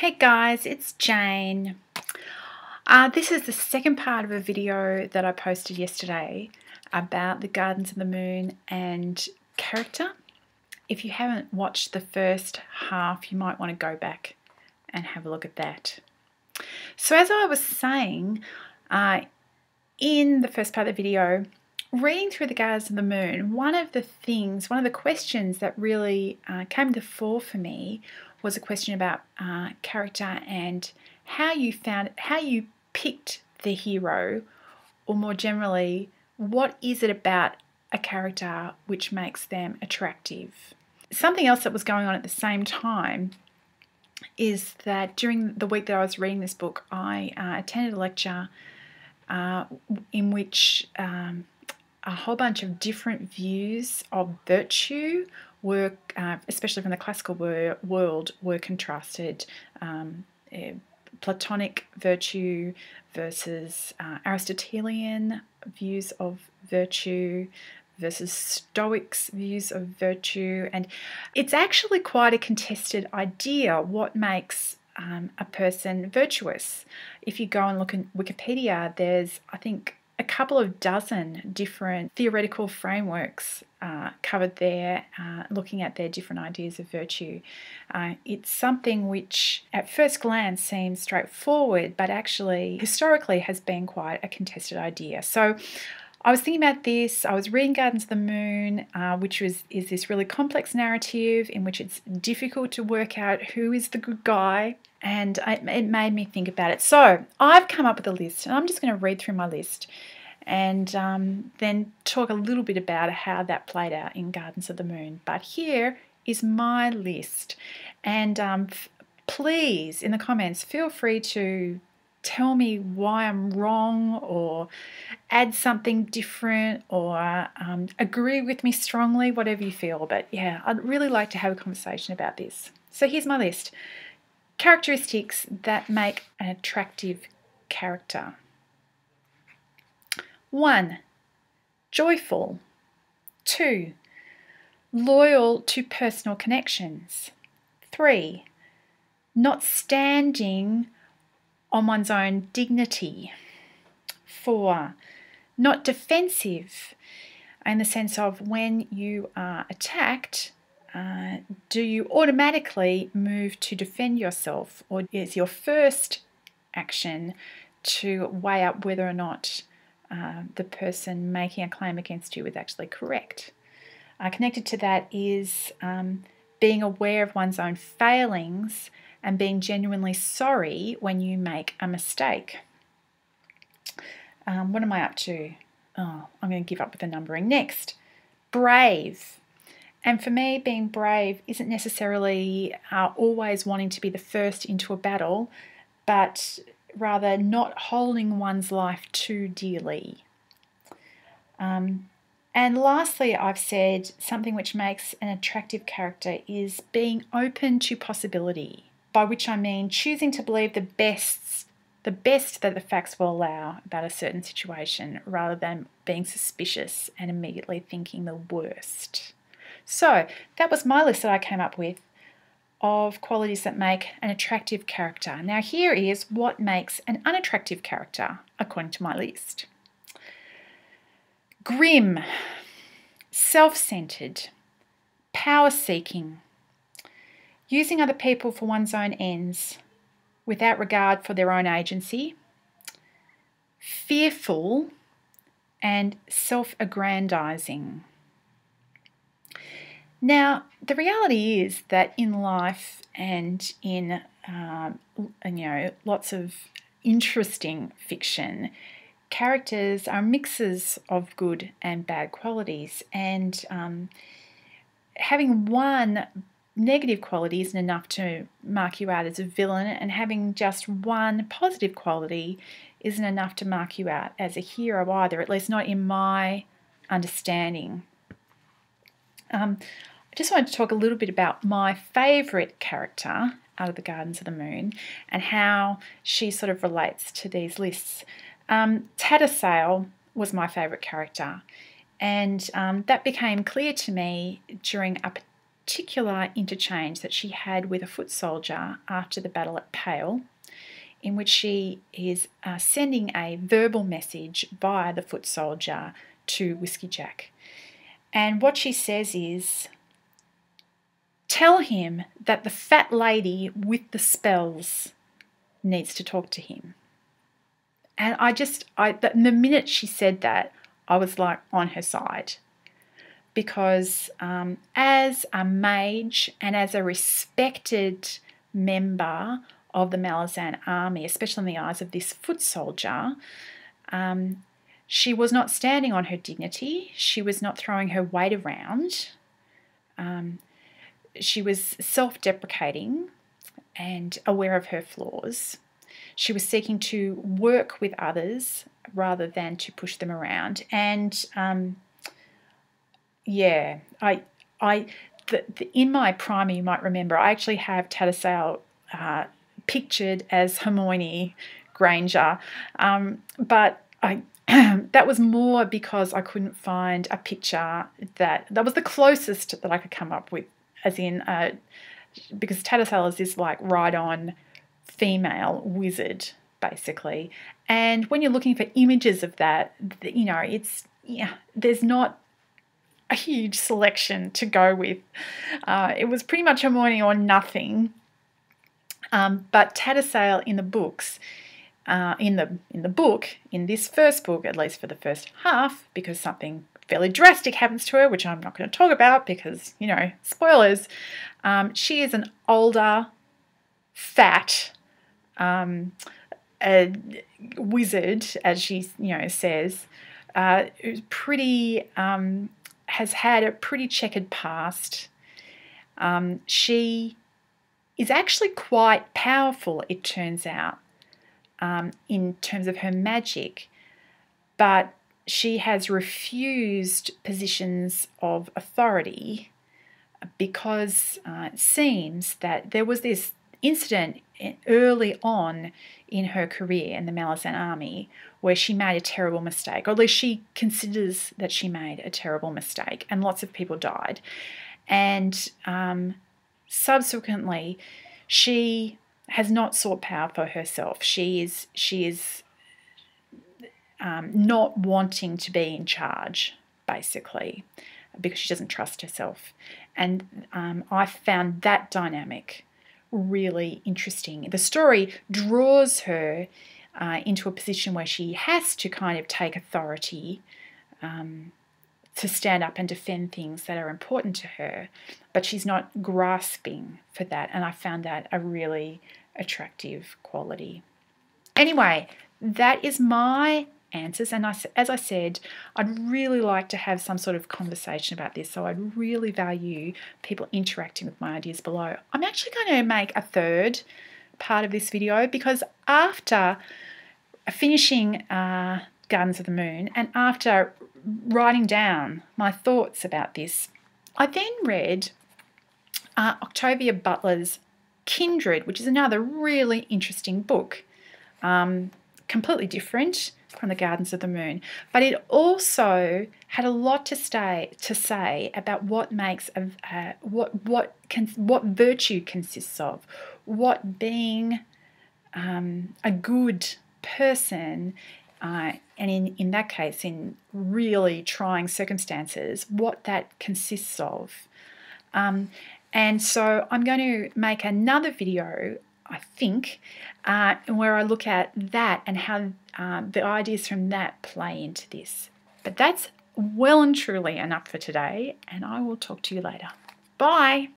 Hey guys, it's Jane. This is the second part of a video that I posted yesterday about the Gardens of the Moon and character. If you haven't watched the first half, you might want to go back and have a look at that. So as I was saying in the first part of the video, reading through the Gardens of the Moon, one of the questions that really came to the fore for me was a question about character and how you picked the hero, or more generally, what is it about a character which makes them attractive. Something else that was going on at the same time is that during the week that I was reading this book, I attended a lecture in which a whole bunch of different views of virtue were, especially from the classical world, were contrasted. Platonic virtue versus Aristotelian views of virtue versus Stoics' views of virtue. And it's actually quite a contested idea what makes a person virtuous. If you go and look in Wikipedia, there's, I think, a couple of dozen different theoretical frameworks covered there, looking at their different ideas of virtue. It's something which at first glance seems straightforward, but actually historically has been quite a contested idea. So I was thinking about this. I was reading Gardens of the Moon, which is this really complex narrative in which it's difficult to work out who is the good guy, and it made me think about it. So I've come up with a list, and I'm just going to read through my list and then talk a little bit about how that played out in Gardens of the Moon. But here is my list, and please, in the comments, feel free to tell me why I'm wrong, or add something different, or agree with me strongly, whatever you feel. But yeah, I'd really like to have a conversation about this. So here's my list. Characteristics that make an attractive character. 1. Joyful. 2. Loyal to personal connections. 3. Not standing on one's own dignity. 4. Not defensive, in the sense of when you are attacked, do you automatically move to defend yourself, or is your first action to weigh up whether or not the person making a claim against you is actually correct? Connected to that is being aware of one's own failings and being genuinely sorry when you make a mistake. What am I up to? Oh, I'm going to give up with the numbering. Next, brave. And for me, being brave isn't necessarily always wanting to be the first into a battle, but rather not holding one's life too dearly. And lastly, I've said something which makes an attractive character is being open to possibility, by which I mean choosing to believe the best that the facts will allow about a certain situation, rather than being suspicious and immediately thinking the worst. So that was my list that I came up with of qualities that make an attractive character. Now here is what makes an unattractive character according to my list. Grim, self-centered, power-seeking, using other people for one's own ends without regard for their own agency, fearful, and self-aggrandizing. Now, the reality is that in life and in lots of interesting fiction, characters are mixes of good and bad qualities, and having one negative quality isn't enough to mark you out as a villain, and having just one positive quality isn't enough to mark you out as a hero either, at least not in my understanding. I just wanted to talk a little bit about my favourite character out of the Gardens of the Moon and how she sort of relates to these lists. Tattersail was my favourite character, and that became clear to me during a particular interchange that she had with a foot soldier after the battle at Pale, in which she is sending a verbal message via the foot soldier to Whiskey Jack. And what she says is, tell him that the fat lady with the spells needs to talk to him. And the minute she said that, I was like on her side. Because as a mage and as a respected member of the Malazan army, especially in the eyes of this foot soldier, she was not standing on her dignity. She was not throwing her weight around. She was self-deprecating and aware of her flaws. She was seeking to work with others rather than to push them around. And in my primer, you might remember, I actually have Tattersail pictured as Hermione Granger, but that was more because I couldn't find a picture that was the closest that I could come up with, as in because Tattersail is this like right-on female wizard basically, and when you're looking for images of that, there's not a huge selection to go with. It was pretty much Hermione or nothing. But Tattersail in the books, in this first book, at least for the first half, because something fairly drastic happens to her, which I'm not going to talk about because, spoilers. She is an older, fat wizard, as she, says, who's pretty, has had a pretty checkered past. She is actually quite powerful, it turns out, in terms of her magic, but she has refused positions of authority because it seems that there was this incident early on in her career in the Malazan army where she made a terrible mistake, or at least she considers that she made a terrible mistake, and lots of people died. And subsequently, she has not sought power for herself. She is not wanting to be in charge, basically, because she doesn't trust herself. And I found that dynamic really interesting. The story draws her into a position where she has to kind of take authority to stand up and defend things that are important to her, but she's not grasping for that, and I found that a really attractive quality. Anyway, that is my answers, and as I said, I'd really like to have some sort of conversation about this, so I'd really value people interacting with my ideas below. I'm actually going to make a third part of this video, because after finishing Gardens of the Moon and after writing down my thoughts about this, I then read Octavia Butler's Kindred, which is another really interesting book, completely different from the Gardens of the Moon, but it also had a lot to say about what makes what virtue consists of, what being a good person, and in that case, in really trying circumstances, what that consists of. And so I'm going to make another video, I think, where I look at that and how the ideas from that play into this. But that's well and truly enough for today, and I will talk to you later. Bye!